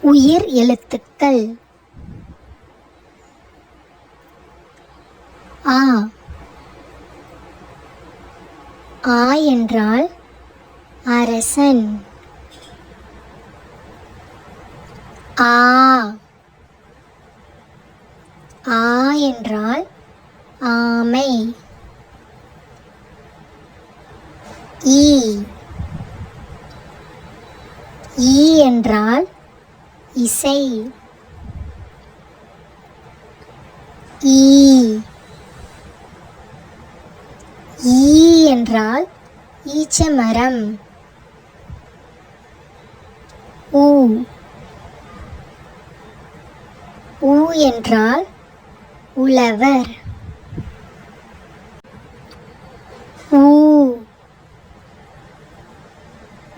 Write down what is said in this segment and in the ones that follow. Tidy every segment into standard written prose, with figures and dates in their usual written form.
உயிர் எழுத்துக்கள். ஆ. ஆ என்றால் அரசன். ஆ. ஆ என்றால் ஆமை. ஈ. ஈ என்றால் இசை. ஈ. ஈ என்றால் ஈச்சமரம். ஊ. ஊ என்றால் உழவர். ஊ.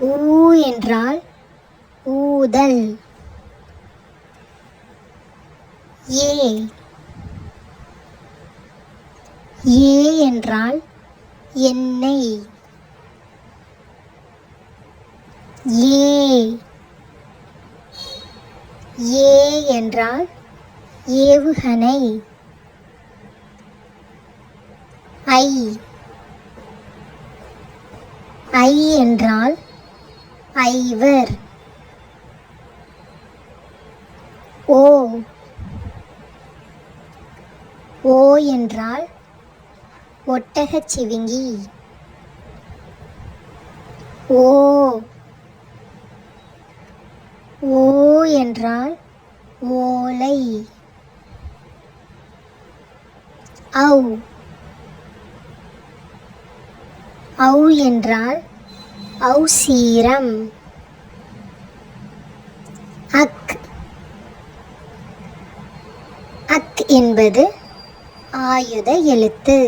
ஊ என்றால் ஊதல். ஏ. ஏ என்றால் எண்ணெய். ஏ. ஏ என்றால் ஏவுகணை. ஐ. ஐ என்றால் ஐவர். ஓ. ஓ என்றால் ஒட்டகச்சிவிங்கி. ஓ. ஓ என்றால் ஓலை. ஔ. ஔ என்றால் ஔசீரம். அக். அக் என்பது ஆயுத எழுத்து.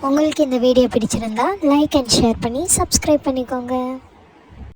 உங்களுக்கு இந்த வீடியோ பிடிச்சிருந்தா லைக் அண்ட் ஷேர் பண்ணி சப்ஸ்கிரைப் பண்ணிக்கோங்க.